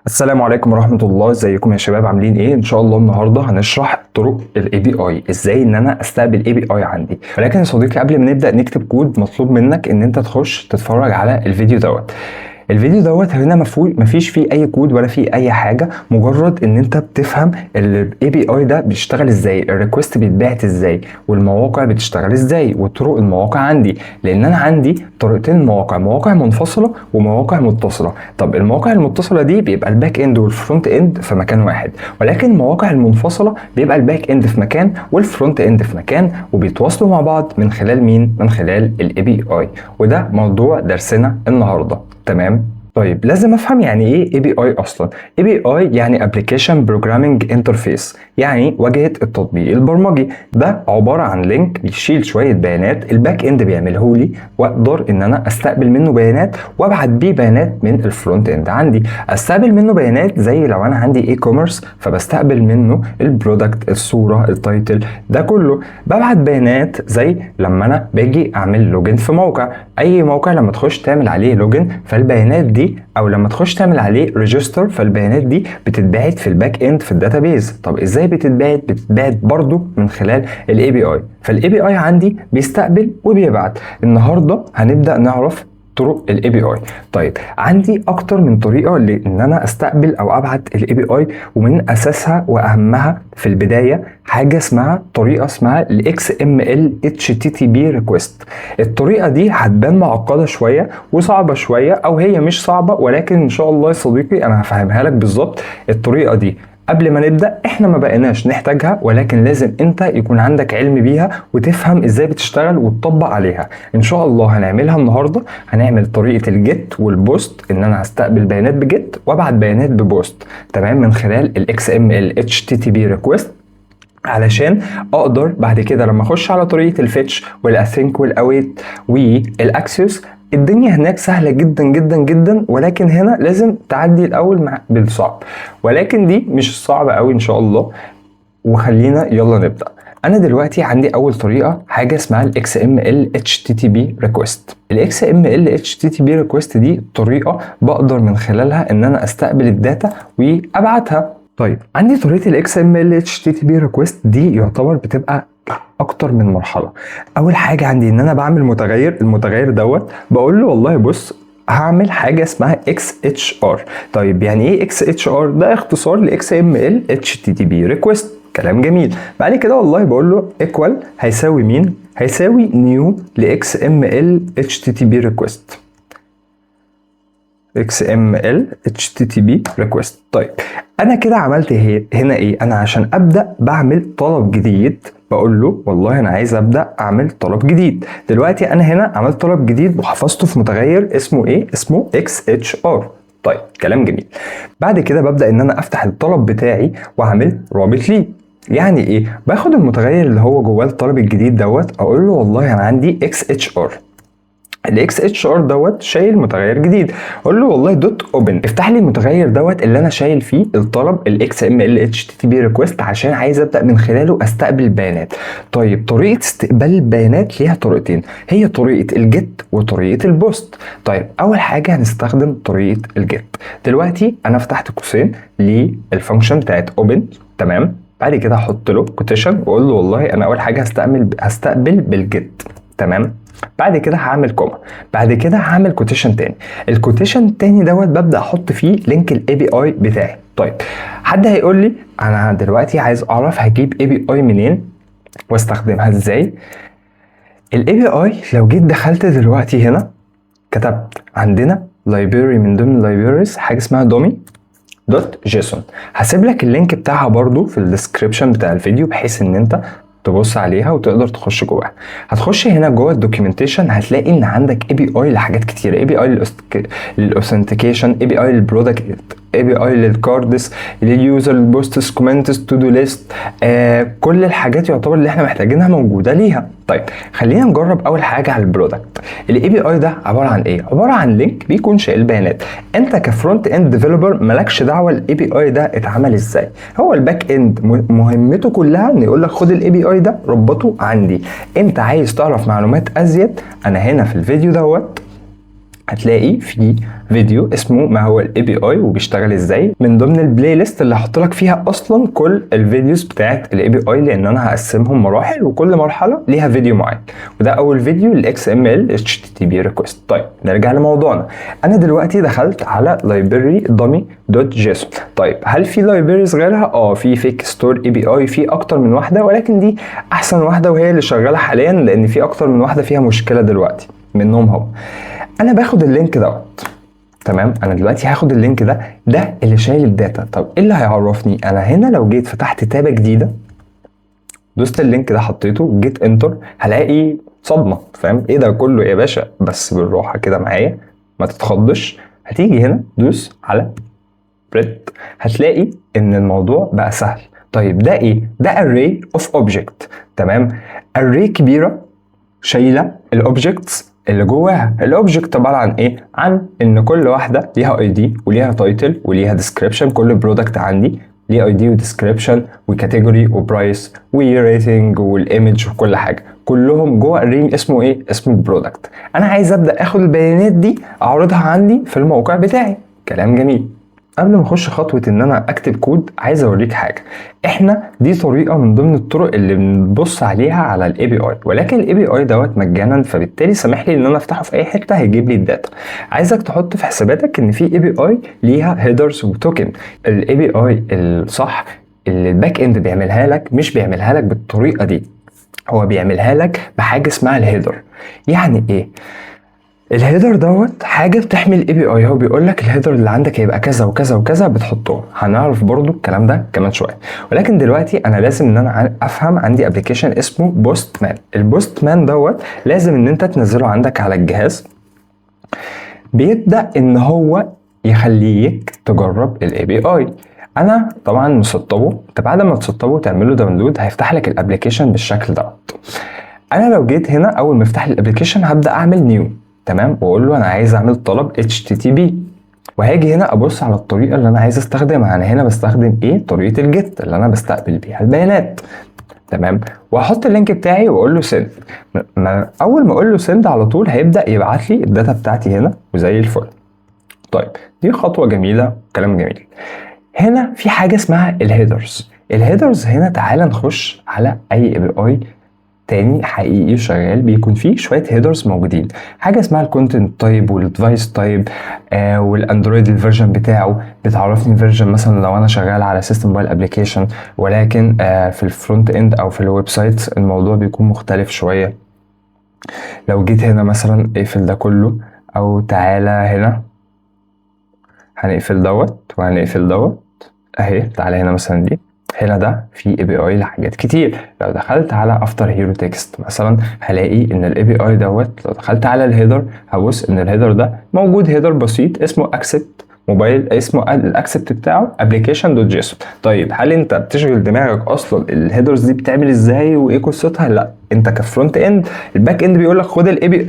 السلام عليكم ورحمة الله. ازيكم يا شباب؟ عاملين ايه؟ ان شاء الله النهارده هنشرح طرق الاي بي اي، ازاي ان انا استقبل اي بي اي عندي. ولكن يا صديقي قبل ما نبدأ نكتب كود مطلوب منك ان انت تخش تتفرج على الفيديو دوت. الفيديو دوت هنا مفيش فيه اي كود ولا فيه اي حاجه، مجرد ان انت بتفهم الاي بي اي ده بيشتغل ازاي، الريكوست بيتبعت ازاي، والمواقع بتشتغل ازاي، وطرق المواقع عندي. لان انا عندي طريقتين مواقع، مواقع منفصله ومواقع متصله. طب المواقع المتصله دي بيبقى الباك اند والفرونت اند في مكان واحد، ولكن المواقع المنفصله بيبقى الباك اند في مكان والفرونت اند في مكان، وبيتواصلوا مع بعض من خلال مين؟ من خلال الاي بي اي. وده موضوع درسنا النهارده. تمام. طيب لازم افهم يعني ايه اي بي اي اصلا. اي بي اي يعني ابلكيشن بروجرامينج انترفيس، يعني واجهه التطبيق البرمجي. ده عباره عن لينك بيشيل شويه بيانات الباك اند بيعمله لي، واقدر ان انا استقبل منه بيانات وابعت بيه بيانات من الفرونت اند عندي. استقبل منه بيانات زي لو انا عندي اي كوميرس فبستقبل منه البرودكت، الصوره، التايتل، ده كله. ببعت بيانات زي لما انا باجي اعمل لوجن في موقع، اي موقع لما تخش تعمل عليه لوجن فالبيانات دي، او لما تخش تعمل عليه ريجستر فالبيانات دي بتتبعت في الباك اند في الداتابيز. طب ازاي بتتبعت؟ بتتبعت برضو من خلال الاي بي اي. فالاي بي اي عندي بيستقبل وبيبعت. النهارده هنبدا نعرف طرق الاي بي اي. طيب عندي اكتر من طريقه لان انا استقبل او ابعت الاي بي اي، ومن اساسها واهمها في البدايه حاجه اسمها طريقه اسمها الاكس ام ال اتش تي تي بي ريكويست. الطريقه دي هتبان معقده شويه وصعبه شويه، او هي مش صعبه ولكن ان شاء الله يا صديقي انا هفهمها لك بالظبط. الطريقه دي قبل ما نبدأ احنا ما بقيناش نحتاجها، ولكن لازم انت يكون عندك علم بيها وتفهم ازاي بتشتغل وتطبق عليها. ان شاء الله هنعملها النهاردة. هنعمل طريقة الجيت والبوست، ان انا هستقبل بيانات بجيت وابعت بيانات ببوست، تمام، من خلال الاكس ام ال اتش تي تي بي ريكويست، علشان اقدر بعد كده لما اخش على طريقه الفيتش والاسync والاويت والاكسس. الدنيا هناك سهله جدا جدا جدا، ولكن هنا لازم تعدي الاول بالصعب، ولكن دي مش صعبه قوي ان شاء الله. وخلينا يلا نبدا. انا دلوقتي عندي اول طريقه حاجه اسمها الاكس ام ال اتش تي تي بي ريكويست. الاكس ام ال اتش تي تي بي ريكويست دي طريقه بقدر من خلالها ان انا استقبل الداتا وابعتها. طيب عندي طريقه الاكس ام ال اتش تي تي بي ريكويست دي يعتبر بتبقى اكتر من مرحله. اول حاجه عندي ان انا بعمل المتغير دوت بقول له والله بص هعمل حاجه اسمها XHR. طيب يعني ايه XHR؟ ده اختصار ل XML HTTP request. كلام جميل. بعد كده والله بقول له equal هيساوي مين؟ هيساوي new ل XML HTTP request. XML HTTP request. طيب انا كده عملت هنا ايه؟ انا عشان ابدا بعمل طلب جديد بقول له والله انا عايز ابدا اعمل طلب جديد. دلوقتي انا هنا عملت طلب جديد وحفظته في متغير اسمه ايه؟ اسمه XHR. طيب كلام جميل. بعد كده ببدا ان انا افتح الطلب بتاعي واعمل رابط ليه. يعني ايه؟ باخد المتغير اللي هو جواه الطلب الجديد دوت، اقول له والله انا عندي XHR. الاكس اتش ار دوت شايل متغير جديد، اقول له والله دوت اوبن افتح لي المتغير دوت اللي انا شايل فيه الطلب الاكس ام ال اتش تي تي بي ريكويست، عشان عايز ابدا من خلاله استقبل البيانات. طيب طريقه استقبال البيانات ليها طريقتين، هي طريقه الجيت وطريقه البوست. طيب اول حاجه هنستخدم طريقه الجيت. دلوقتي انا فتحت قوسين للفانكشن بتاعت اوبن، تمام. بعد كده هحط له كوتيشن واقول له والله انا اول حاجه هستقبل بالجيت، تمام. بعد كده هعمل كوما، بعد كده هعمل كوتيشن تاني. الكوتيشن التاني دوت ببدا احط فيه لينك الاي بي اي بتاعي. طيب حد هيقول لي انا دلوقتي عايز اعرف هجيب اي بي اي منين واستخدمها ازاي. الاي بي اي لو جيت دخلت دلوقتي هنا كتبت عندنا لايبراري من ضمن اللايبراريز حاجه اسمها دومي دوت جيسون. هسيب لك اللينك بتاعها برضو في الديسكريبشن بتاع الفيديو بحيث ان انت تبص عليها وتقدر تخش جواها. هتخش هنا جوه الدوكيومنتيشن هتلاقي ان عندك اي بي اي لحاجات كتيره، اي بي اي للاوثنتيكيشن، اي بي اي للبرودكت، اي بي اي للكاردس، لليوزر، للبوستس، كومنتس، تو دو ليست. كل الحاجات يعتبر اللي احنا محتاجينها موجوده ليها. طيب خلينا نجرب اول حاجه على البرودكت. الاي بي اي ده عباره عن ايه؟ عباره عن لينك بيكون شايل بيانات. انت كفرونت اند ديفلوبر مالكش دعوه الاي بي اي ده اتعمل ازاي. هو الباك اند مهمته كلها انه يقول لك خد الاي بي اي ده ربطه عندي. انت عايز تعرف معلومات ازيد، انا هنا في الفيديو دوت هتلاقي في فيديو اسمه ما هو الاي بي اي وبيشتغل ازاي، من ضمن البلاي ليست اللي هحط لك فيها اصلا كل الفيديوز بتاعت الاي بي اي، لان انا هقسمهم مراحل وكل مرحله ليها فيديو معين. وده اول فيديو الاكس ام ال اتش تي تي بي ريكوست. طيب نرجع لموضوعنا. انا دلوقتي دخلت على library dummy.json. طيب هل في لايبريز غيرها؟ في فيك ستور اي بي اي، في اكتر من واحده، ولكن دي احسن واحده وهي اللي شغاله حاليا، لان في اكتر من واحده فيها مشكله دلوقتي منهم هو. انا باخد اللينك دوت، تمام. انا دلوقتي هاخد اللينك ده اللي شايل الداتا. طب ايه اللي هيعرفني؟ انا هنا لو جيت فتحت تابة جديدة، دوست اللينك ده حطيته، جيت انتر، هلاقي صدمة. فاهم ايه ده كله يا باشا؟ بس بالراحة كده معايا، ما تتخضش. هتيجي هنا دوس على بريد، هتلاقي ان الموضوع بقى سهل. طيب ده ايه؟ ده array of object، تمام. array كبيرة شايلة الاوبجكتس اللي جواها. الاوبجكت عباره عن ايه؟ عن ان كل واحده ليها اي دي وليها تايتل وليها ديسكريبشن. كل برودكت عندي ليه اي دي وديسكريبشن وكاتيجوري وبرايس وريتنج والايمج وكل حاجه، كلهم جوه الريم اسمه ايه؟ اسمه برودكت. انا عايز ابدا اخد البيانات دي اعرضها عندي في الموقع بتاعي. كلام جميل. قبل ما اخش خطوه ان انا اكتب كود، عايز اوريك حاجه. احنا دي طريقه من ضمن الطرق اللي بنبص عليها على الاي بي اي، ولكن الاي بي اي دوت مجانا، فبالتالي سامح لي ان انا افتحه في اي حته هيجيب لي الداتا. عايزك تحط في حساباتك ان في اي بي اي ليها هيدرز وتوكن. الاي بي اي الصح اللي الباك اند بيعملها لك مش بيعملها لك بالطريقه دي، هو بيعملها لك بحاجه اسمها الهيدر. يعني ايه الهيدر دوت؟ حاجه بتحمي الاي بي اي. هو بيقول لك الهيدر اللي عندك هيبقى كذا وكذا وكذا، بتحطه. هنعرف برضو الكلام ده كمان شويه، ولكن دلوقتي انا لازم ان انا افهم. عندي ابلكيشن اسمه بوست مان. البوست مان دوت لازم ان انت تنزله عندك على الجهاز. بيبدا ان هو يخليك تجرب الاي بي اي. انا طبعا مسطبه. انت بعد ما تسطبه تعمله داونلود هيفتح لك الابلكيشن بالشكل دوت. انا لو جيت هنا اول ما افتح لي الابلكيشن هبدا اعمل نيو، تمام، واقول له انا عايز اعمل طلب HTTP، وهاجي هنا ابص على الطريقه اللي انا عايز استخدمها. انا هنا بستخدم ايه؟ طريقه الجيت اللي انا بستقبل بيها البيانات، تمام. واحط اللينك بتاعي واقول له سند. اول ما اقول له سند على طول هيبدا يبعت لي الداتا بتاعتي هنا وزي الفل. طيب دي خطوه جميله، كلام جميل. هنا في حاجه اسمها الهيدرز. الهيدرز هنا تعالى نخش على اي اي بي اي تاني حقيقي شغال، بيكون فيه شويه هيدرز موجودين. حاجه اسمها الكونتنت تايب والديفايس تايب والاندرويد الفيرجن بتاعه، بتعرفني الفيرجن مثلا لو انا شغال على سيستم موبايل ابلكيشن، ولكن في الفرونت اند او في الويب سايت الموضوع بيكون مختلف شويه. لو جيت هنا مثلا اقفل ده كله، او تعالى هنا هنقفل دوت وهنقفل دوت اهي. تعالى هنا مثلا دي، هنا ده في اي بي اي لحاجات كتير. لو دخلت على افتر هيرو تكست مثلا هلاقي ان الاي بي اي دوت، لو دخلت على الهيدر هبص ان الهيدر ده موجود هيدر بسيط اسمه اكسبت موبايل، اسمه الاكسبت بتاعه application.json. طيب هل انت بتشغل دماغك اصلا الهيدرز دي بتعمل ازاي وايه قصتها؟ لا، انت كفرونت اند الباك اند بيقول لك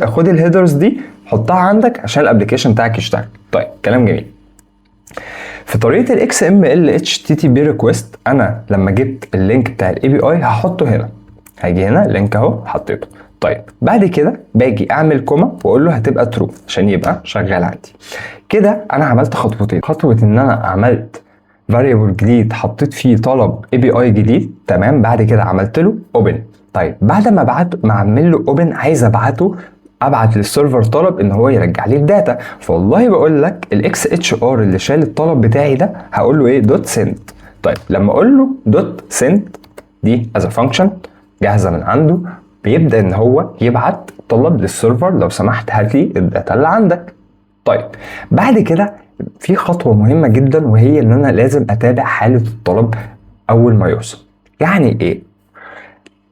خد الهيدرز دي حطها عندك عشان الابلكيشن بتاعك يشتغل. طيب كلام جميل. في طريقه الاكس ام ال اتش تي تي بي ريكويست، انا لما جبت اللينك بتاع الاي بي اي هحطه هنا. هاجي هنا لينك اهو حطيته. طيب بعد كده باجي اعمل كوما واقول له هتبقى ترو عشان يبقى شغال عندي. كده انا عملت خطوتين. خطوه ان انا عملت فاريبل جديد حطيت فيه طلب اي بي اي جديد، تمام. بعد كده عملت له اوبن. طيب بعد ما اعمل له اوبن عايز ابعت للسيرفر طلب ان هو يرجع لي الداتا. فوالله بقول لك الاكس اتش ار اللي شال الطلب بتاعي ده هقول له ايه؟ دوت سند. طيب لما اقول له دوت سند دي از فانكشن جاهزه من عنده، بيبدا ان هو يبعت طلب للسيرفر لو سمحت هات لي الداتا اللي عندك. طيب بعد كده في خطوه مهمه جدا، وهي ان انا لازم اتابع حاله الطلب اول ما يوصل. يعني ايه؟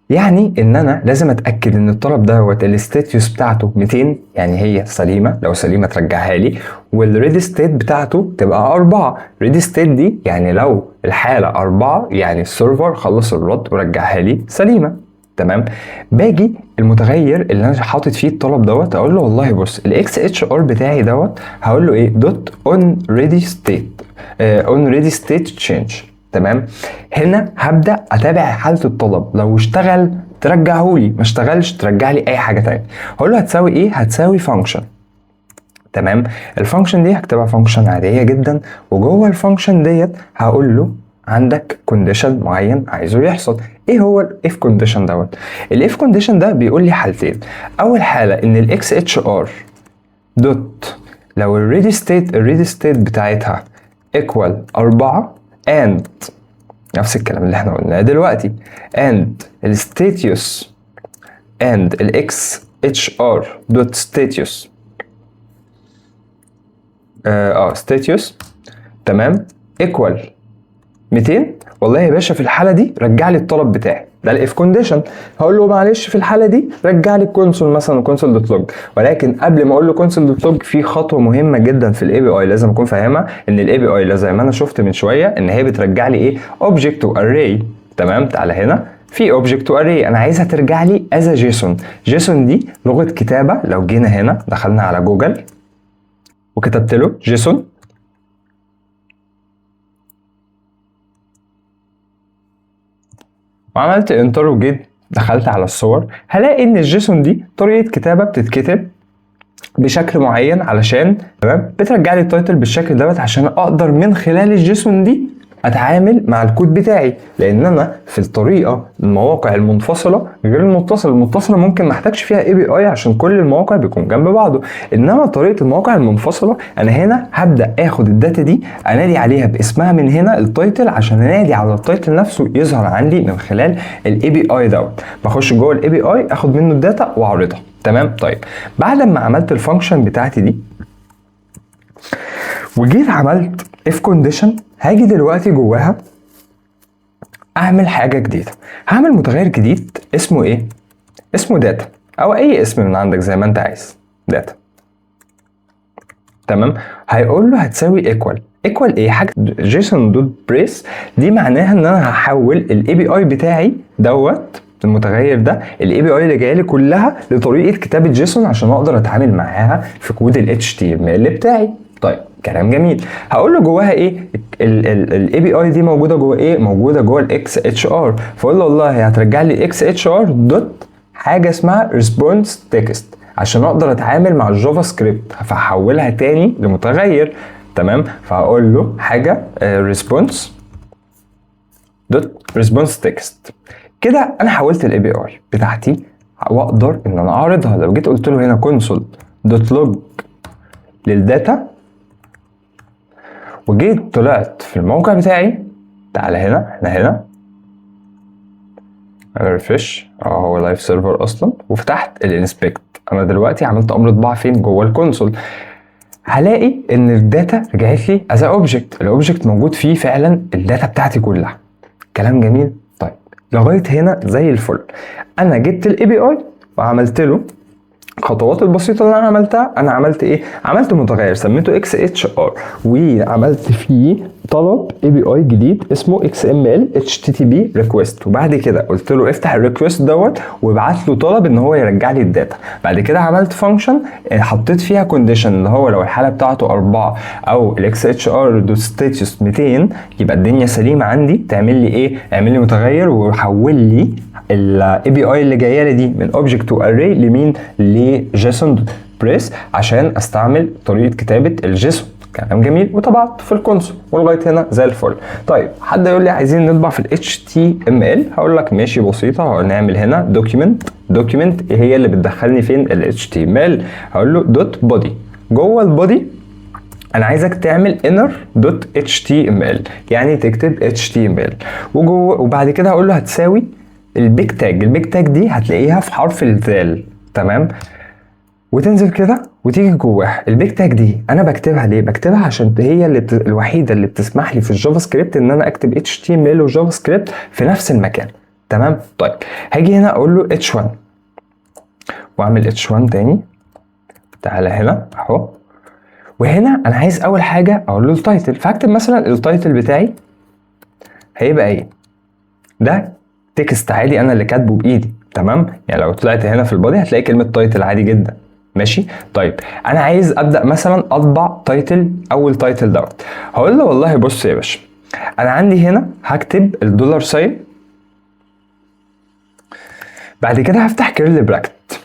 يعني ان انا لازم اتاكد ان الطلب دوت الستاتيوس بتاعته 200، يعني هي سليمه، لو سليمه ترجعها لي، والريدي ستيت بتاعته تبقى 4. ريدي ستيت دي يعني لو الحاله 4 يعني السيرفر خلص الرد ورجعها لي سليمه، تمام. باجي المتغير اللي انا حاطط فيه الطلب دوت اقول له والله بص الاكس اتش ار بتاعي دوت هقول له ايه؟ دوت اون ريدي ستيت اون ريدي ستيت تشينج، تمام. هنا هبدا اتابع حاله الطلب، لو اشتغل ترجعه لي، ما اشتغلش ترجع لي اي حاجه تانية. هقول له هتساوي ايه؟ هتساوي فانكشن، تمام. الفانكشن دي هكتبها فانكشن عاديه جدا، وجوه الفانكشن ديت هقول له عندك كونديشن معين عايزه يحصل. ايه هو الاف كونديشن دوت؟ الاف كونديشن ده بيقول لي حالتين. اول حاله ان الاكس اتش ار دوت لو الريدي ستيت بتاعتها ايكوال 4 اند نفس الكلام اللي احنا قلناه دلوقتي اند الستاتيوس اند الاكس اتش ار دوت ستاتيوس ستاتيوس تمام ايكوال 200. والله يا باشا في الحاله دي رجع لي الطلب بتاعي، ده الاف كونديشن. هقول له معلش في الحاله دي رجع لي الكونسول مثلا كونسول دوت لوج، ولكن قبل ما اقول له كونسول دوت لوج في خطوه مهمه جدا في الاي بي اي لازم اكون فاهمها. ان الاي بي اي زي ما انا شفت من شويه ان هي بترجع لي ايه؟ اوبجكت واري. تمام. تعالى هنا في اوبجكت واري انا عايزها ترجع لي از جيسون. جيسون دي لغه كتابه. لو جينا هنا دخلنا على جوجل وكتبت له جيسون وعملت انتر وجيت دخلت على الصور، هلاقي ان الجيسون دي طريقه كتابه بتتكتب بشكل معين علشان تمام بترجع لي التايتل بالشكل دوت عشان اقدر من خلال الجيسون دي اتعامل مع الكود بتاعي. لان انا في الطريقه المواقع المنفصله غير المتصله ممكن ما احتاجش فيها اي بي اي عشان كل المواقع بيكون جنب بعضه، انما طريقه المواقع المنفصله انا هنا هبدا اخد الداتا دي انادي عليها باسمها من هنا التايتل عشان انادي على التايتل نفسه يظهر عندي من خلال الاي بي اي دوت. بخش جوه الاي بي اي اخد منه الداتا واعرضها. تمام. طيب بعد ما عملت الفانكشن بتاعتي دي وجيت عملت اف كونديشن، هاجي دلوقتي جواها اعمل حاجه جديده. هعمل متغير جديد اسمه ايه؟ اسمه داتا او اي اسم من عندك زي ما انت عايز. داتا. تمام. هيقول له هتساوي ايكوال ايه؟ حاجه جيسون دوت بريس. دي معناها ان انا هحول الاي بي اي بتاعي دوت المتغير ده الاي بي اي اللي جايه لي كلها لطريقه كتابه جيسون عشان اقدر اتعامل معاها في كود ال HTML بتاعي. طيب كلام جميل. هقول له جواها ايه؟ الاي بي اي دي موجوده جوه ايه؟ موجوده جوه الاكس اتش ار. فاقول له والله هترجع لي اكس اتش ار دوت حاجه اسمها ريسبونس تكست عشان اقدر اتعامل مع الجافا سكريبت، فهحولها تاني لمتغير. تمام. فهقول له حاجه ريسبونس دوت ريسبونس تكست. كده انا حولت الاي بي اي بتاعتي واقدر ان انا اعرضها. لو جيت قلت له هنا كونسول دوت لوج للداتا وجيت طلعت في الموقع بتاعي، تعالى هنا احنا هنا ريفرش هو لايف سيرفر اصلا، وفتحت الانسبكت. انا دلوقتي عملت امر طباعه فين؟ جوه الكونسول. هلاقي ان الداتا رجعت لي از اوبجكت. الاوبجكت موجود فيه فعلا الداتا بتاعتي كلها. كلام جميل. طيب لغايه هنا زي الفل. انا جبت الاي بي اي وعملت له الخطوات البسيطه اللي انا عملتها. انا عملت ايه؟ عملت متغير سميته اكس اتش ار وعملت فيه طلب اي بي اي جديد اسمه اكس ام ال اتش تي تي بي ريكويست، وبعد كده قلت له افتح الريكويست دوت وابعت له طلب ان هو يرجع لي الداتا. بعد كده عملت فانكشن حطيت فيها كونديشن اللي هو لو الحاله بتاعته 4 او الاكس اتش ار دوت ستاتيوس 200 يبقى الدنيا سليمه عندي. تعمل لي ايه؟ اعمل لي متغير وحول لي الاي بي اي اللي جايه لي دي من اوبجكت تو اري لمين؟ لجيسون بريس عشان استعمل طريقه كتابه الجيسون. كلام جميل. وطبعت في الكونسول ولغايه هنا زي الفل. طيب حد يقول لي عايزين نطبع في ال HTML، هقول لك ماشي بسيطه. هنعمل هنا دوكيمنت هي اللي بتدخلني فين؟ ال HTML. هقول له دوت بودي. جوه البودي انا عايزك تعمل inner.html يعني تكتب HTML وجوه، وبعد كده هقول له هتساوي البيج تاج دي هتلاقيها في حرف الذال. تمام. وتنزل كده وتيجي جواها. البيج تاج دي انا بكتبها ليه؟ بكتبها عشان هي الوحيده اللي بتسمح لي في الجافا سكريبت ان انا اكتب HTML وجافا سكريبت في نفس المكان. تمام. طيب هاجي هنا اقول له H1 واعمل H1 تاني. تعالى هنا اهو. وهنا انا عايز اول حاجه اقول له التايتل، فهكتب مثلا التايتل بتاعي هيبقى ايه؟ ده تكست عادي انا اللي كاتبه بايدي. تمام. يعني لو طلعت هنا في البادي هتلاقي كلمه تايتل عادي جدا. ماشي. طيب انا عايز ابدا مثلا اطبع تايتل. اول تايتل دوت هقول له والله بص يا باشا انا عندي هنا هكتب الدولار ساين، بعد كده هفتح كيرل براكت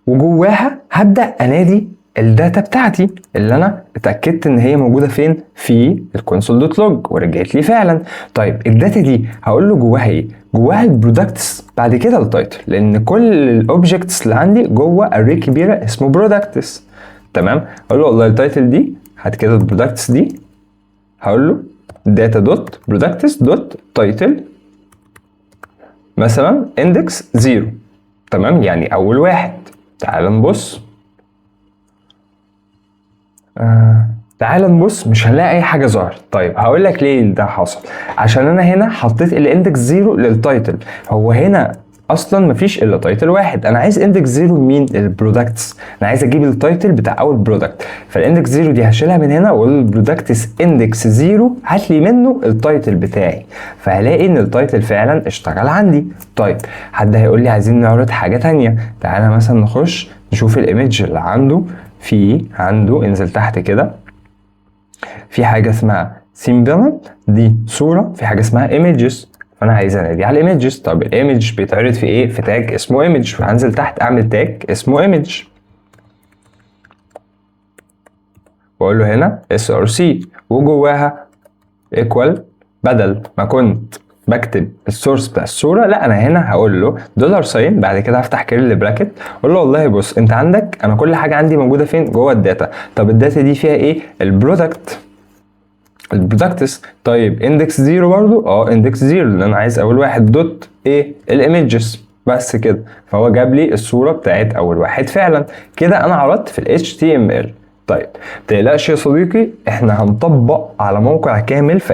وجواها هبدا انادي الداتا بتاعتي اللي انا اتاكدت ان هي موجوده فين في الكونسول دوت لوج ورجعت لي فعلا. طيب الداتا دي هقول له جواها ايه؟ جواها البرودكتس، بعد كده التايتل، لان كل الاوبجكتس اللي عندي جوه اري كبيره اسمه برودكتس. تمام، اقول له والله التايتل دي هات كده البرودكتس دي، هقول له data دوت برودكتس دوت تايتل مثلا اندكس 0. تمام، يعني اول واحد. تعال نبص. تعال نبص، مش هنلاقي اي حاجه ظهرت. طيب هقول لك ليه ده حصل. عشان انا هنا حطيت الاندكس 0 للتايتل، هو هنا اصلا مفيش الا تايتل واحد. انا عايز اندكس 0 مين؟ البرودكتس. انا عايز اجيب التايتل بتاع اول برودكت، فالاندكس 0 دي هشيلها من هنا واقول البرودكتس اندكس 0 هات لي منه التايتل بتاعي، فهلاقي ان التايتل فعلا اشتغل عندي. طيب حد هيقول لي عايزين نعرض حاجه تانية. تعالى مثلا نخش نشوف الايمج اللي عنده انزل تحت كده، في حاجه اسمها سيمبل دي صوره، في حاجه اسمها ايمجز، فانا عايز انادي على الايمجز. طب الايمج بيتعرض في ايه؟ في تاج اسمه ايمج، فهنزل تحت اعمل تاج اسمه ايمج واقول له هنا src وجواها ايكوال. بدل ما كنت بكتب السورس بتاع الصوره، لا انا هنا هقول له دولار ساين، بعد كده هفتح كيرل براكت اقول له والله بص انت عندك انا كل حاجه عندي موجوده فين؟ جوه الداتا. طب الداتا دي فيها ايه؟ البرودكتس. طيب اندكس 0 برضو، اندكس 0 لان انا عايز اول واحد دوت ايه؟ الايمجز، بس كده. فهو جاب لي الصوره بتاعت اول واحد فعلا. كده انا عرضت في ال HTML. طيب متقلقش يا صديقي، احنا هنطبق على موقع كامل في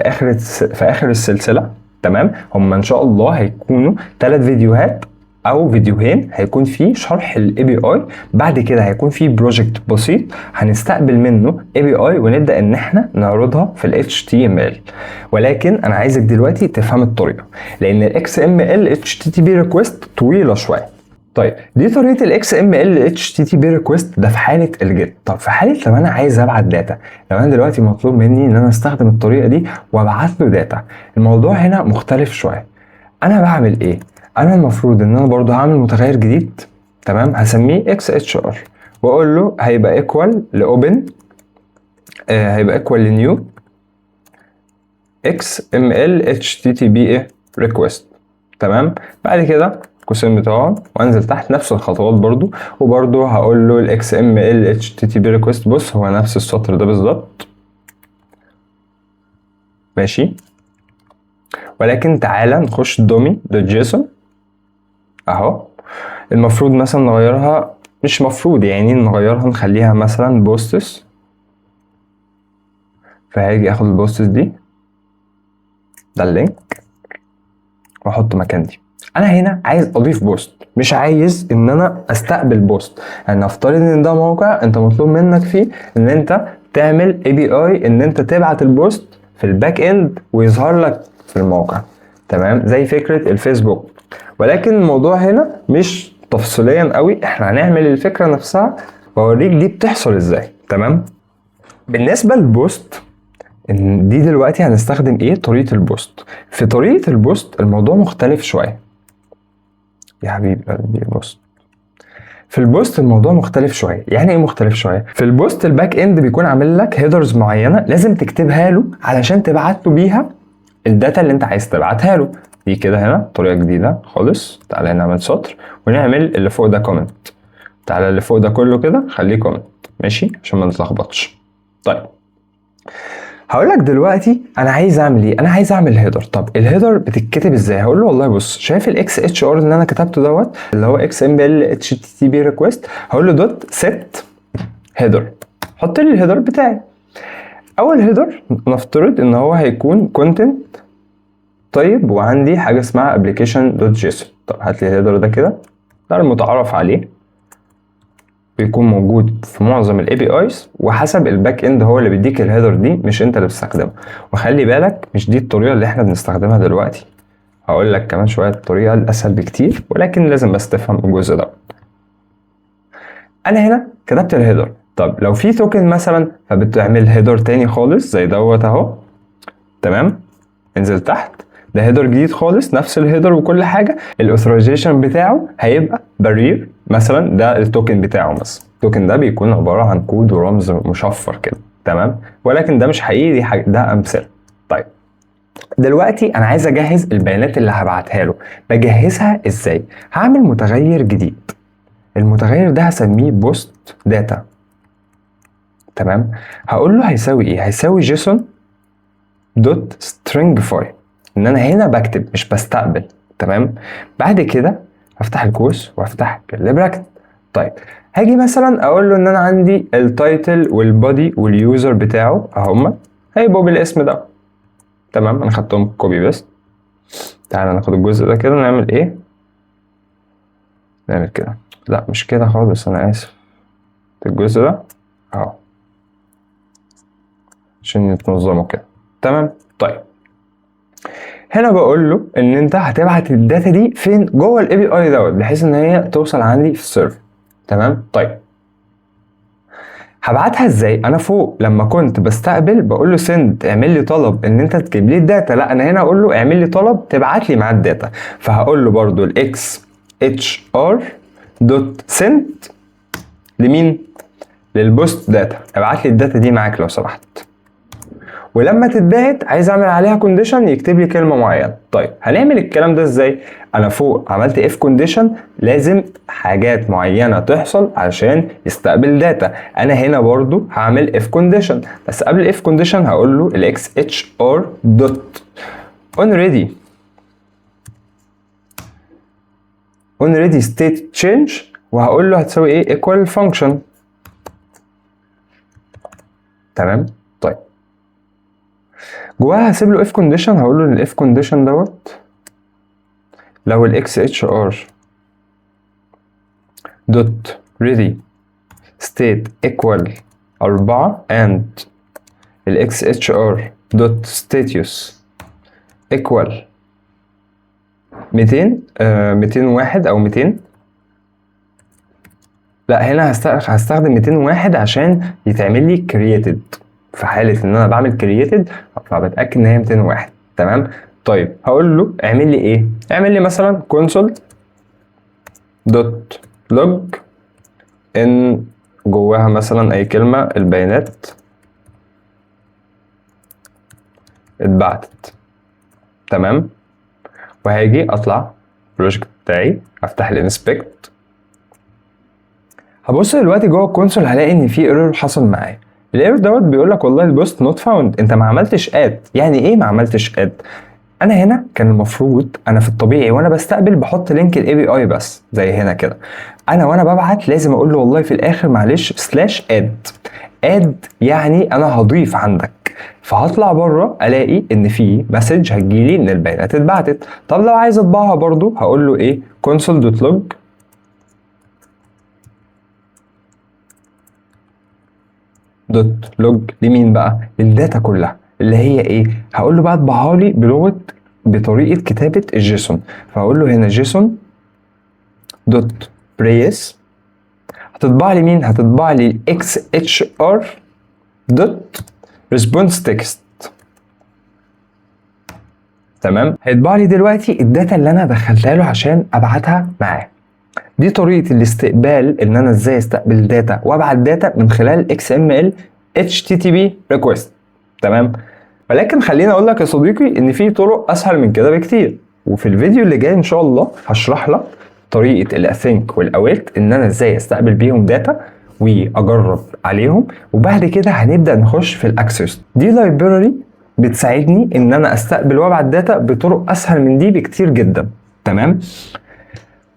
اخر السلسله. تمام، هم ان شاء الله هيكونوا 3 فيديوهات او فيديوهين هيكون فيه شرح الاي بي اي، بعد كده هيكون فيه بروجكت بسيط هنستقبل منه اي بي اي ونبدا ان احنا نعرضها في ال HTML. ولكن انا عايزك دلوقتي تفهم الطريقه، لان ال XML HTTP request طويله شويه. طيب دي طريقه ال XML HTTP request ده في حاله الجيت. طب في حاله لو انا عايز ابعت داتا، لو انا دلوقتي مطلوب مني ان انا استخدم الطريقه دي وابعت له داتا، الموضوع هنا مختلف شويه. انا بعمل ايه؟ انا المفروض ان انا برضو هعمل متغير جديد. تمام، هسميه XHR واقول له هيبقى ايكوال لاوبن، هيبقى ايكوال لنيو XML HTTP request. تمام، بعد كده قوسين بتوعهم وانزل تحت نفس الخطوات برضو، وبرضو هقول له ال XML HTTP request. بص هو نفس السطر ده بالظبط، ماشي. ولكن تعالى نخش domi.json اهو. المفروض مثلا نغيرها، مش مفروض يعني نغيرها، نخليها مثلا بوستس. فهاجي اخد البوستس دي، ده اللينك، واحط مكان دي. انا هنا عايز اضيف بوست، مش عايز ان انا استقبل بوست. يعني نفترض ان ده موقع انت مطلوب منك فيه ان انت تعمل اي بي اي ان انت تبعت البوست في الباك اند ويظهر لك في الموقع. تمام، زي فكرة الفيسبوك. ولكن الموضوع هنا مش تفصيليا قوي، احنا هنعمل الفكرة نفسها واوريك دي بتحصل ازاي. تمام، بالنسبة للبوست دي دلوقتي هنستخدم ايه؟ طريقة البوست. في طريقة البوست الموضوع مختلف شوية يا حبيب قلبي. بوست في البوست الموضوع مختلف شويه. يعني ايه مختلف شويه؟ في البوست الباك اند بيكون عامل لك هيدرز معينه لازم تكتبها له علشان تبعت له بيها الداتا اللي انت عايز تبعتها له. دي كده هنا طريقه جديده خالص. تعالى نعمل سطر ونعمل اللي فوق ده كومنت. تعالى اللي فوق ده كله كده خليه كومنت، ماشي، عشان ما نتلخبطش. طيب هقول لك دلوقتي انا عايز اعمل ايه. انا عايز اعمل هيدر. طب الهيدر بتتكتب ازاي؟ هقول له والله بص، شايف الاكس اتش ار اللي انا كتبته دوت اللي هو اكس ام ال اتش تي تي بي ريكويست، هقول له دوت سيت هيدر، حط لي الهيدر بتاعي. اول هيدر نفترض ان هو هيكون كونتنت. طيب وعندي حاجه اسمها ابلكيشن دوت جيسون. طب هات لي الهيدر ده كده، ده المتعارف عليه، بيكون موجود في معظم الاي بي ايز، وحسب الباك اند هو اللي بيديك الهيدر دي، مش انت اللي بتستخدمه. وخلي بالك مش دي الطريقه اللي احنا بنستخدمها دلوقتي، هقول لك كمان شويه الطريقه الاسهل بكتير، ولكن لازم بس تفهم الجزء ده. انا هنا كتبت الهيدر. طب لو في توكن مثلا فبتعمل هيدر تاني خالص زي دوت اهو. تمام، انزل تحت، ده هيدر جديد خالص، نفس الهيدر وكل حاجه. الاوثرايزيشن بتاعه هيبقى برير مثلا، ده التوكن بتاعه مثلا. التوكن ده بيكون عباره عن كود ورمز مشفر كده، تمام، ولكن ده مش حقيقي، دي حاجه، ده امثله. طيب دلوقتي انا عايز اجهز البيانات اللي هبعتها له. بجهزها ازاي؟ هعمل متغير جديد، المتغير ده هسميه بوست داتا، تمام. هقول له هيساوي ايه؟ هيساوي جيسون دوت stringify، ان انا هنا بكتب مش بستقبل، تمام. بعد كده هفتح القوس وافتح البراكت. طيب هاجي مثلا اقول له ان انا عندي التايتل والبودي واليوزر بتاعه اهما هيبقوا بالاسم ده، تمام. انا خدتهم كوبي بيست. تعالى ناخد الجزء ده كده، نعمل ايه؟ نعمل كده، لا مش كده خالص، انا اسف. الجزء ده اهو عشان نتنظمه كده، تمام. طيب هنا بقول له ان انت هتبعت الداتا دي فين؟ جوه الاي بي اي دوت، بحيث ان هي توصل عندي في السيرفر، تمام. طيب هبعتها ازاي؟ انا فوق لما كنت بستقبل بقول له سند، اعمل لي طلب ان انت تجيب لي الداتا، لا انا هنا اقول له اعمل لي طلب تبعت لي مع الداتا. فهقول له برضو الاكس اتش ار دوت سند لمين؟ للبوست داتا، ابعت لي الداتا دي معاك لو سمحت. ولما تتبعت عايز اعمل عليها كونديشن يكتب لي كلمه معينه. طيب هنعمل الكلام ده ازاي؟ انا فوق عملت اف كونديشن، لازم حاجات معينه تحصل عشان يستقبل داتا. انا هنا برضو هعمل اف كونديشن، بس قبل الاف كونديشن هقول له الاكس اتش ار دوت اونريدي ستيت تشينج، وهقول له هتساوي ايه؟ ايكوال فانكشن، تمام. طيب جواها هسيب له اف كونديشن، هقول له الاف كونديشن دوت لو الاكس اتش ار دوت ريدي ستيت ايكوال 4 and الاكس اتش ار دوت ستاتيوس ايكوال 200 201 او 200. لا هنا هستخدم 201 عشان يتعمل لي كرييتد، في حاله ان انا بعمل كرييتد فبتاكد ان هي 201، تمام. طيب هقول له اعمل لي ايه؟ اعمل لي مثلا console دوت log ان جواها مثلا اي كلمه البيانات اتبعتت، تمام. وهاجي اطلع البروجكت بتاعي، افتح الانسبكت، هبص دلوقتي جوه الكونسول هلاقي ان في ايرور حصل معايا. الايرور دوت بيقول لك والله البوست نوت فاوند، انت ما عملتش اد. يعني ايه ما عملتش اد؟ انا هنا كان المفروض انا في الطبيعي وانا بستقبل بحط لينك الاي بي اي بس زي هنا كده، انا وانا ببعت لازم اقول له والله في الاخر معلش سلاش اد يعني انا هضيف عندك. فهطلع بره الاقي ان في مسج هتجيلي ان البيانات اتبعتت. طب لو عايز اطبعها برضو هقول له ايه؟ console.log لمين بقى؟ للداتا كلها اللي هي ايه؟ هقول له بقى اطبعها لي بطريقه كتابه الجيسون. فهقول له هنا جيسون دوت بريس، هتطبع لي مين؟ هتطبع لي الاكس اتش ار دوت ريسبونس تكست، تمام. هيطبع لي دلوقتي الداتا اللي انا دخلتها له عشان ابعتها معاه. دي طريقه الاستقبال، ان انا ازاي استقبل داتا وابعت داتا من خلال XML HTTP request، تمام. ولكن خليني اقول لك يا صديقي ان في طرق اسهل من كده بكتير، وفي الفيديو اللي جاي ان شاء الله هشرح لك طريقه الاسync والاويت، ان انا ازاي استقبل بيهم داتا واجرب عليهم. وبعد كده هنبدا نخش في الاكسس. دي لايبراري بتساعدني ان انا استقبل وابعت داتا بطرق اسهل من دي بكتير جدا، تمام.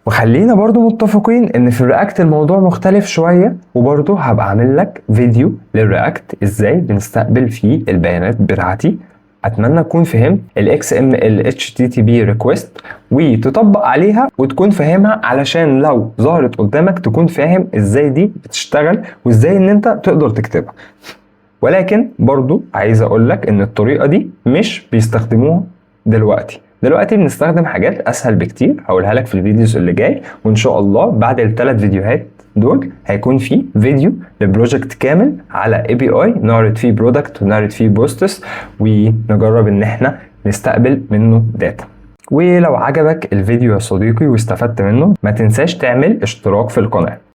وخلينا برضو متفقين ان في الرياكت الموضوع مختلف شوية، وبرضو هبقى عامل لك فيديو للرياكت ازاي بنستقبل فيه البيانات بتاعتي. اتمنى تكون فهمت ال XML HTTP request وتطبق عليها وتكون فاهمها، علشان لو ظهرت قدامك تكون فاهم ازاي دي بتشتغل وازاي ان انت تقدر تكتبها. ولكن برضو عايز اقول لك ان الطريقة دي مش بيستخدموها دلوقتي بنستخدم حاجات اسهل بكتير هقولها لك في الفيديوز اللي جاي. وان شاء الله بعد الثلاث فيديوهات دول هيكون في فيديو لبروجكت كامل على اي بي اي نعرض فيه برودكت ونعرض فيه بوستس ونجرب ان احنا نستقبل منه داتا. ولو عجبك الفيديو يا صديقي واستفدت منه ما تنساش تعمل اشتراك في القناة.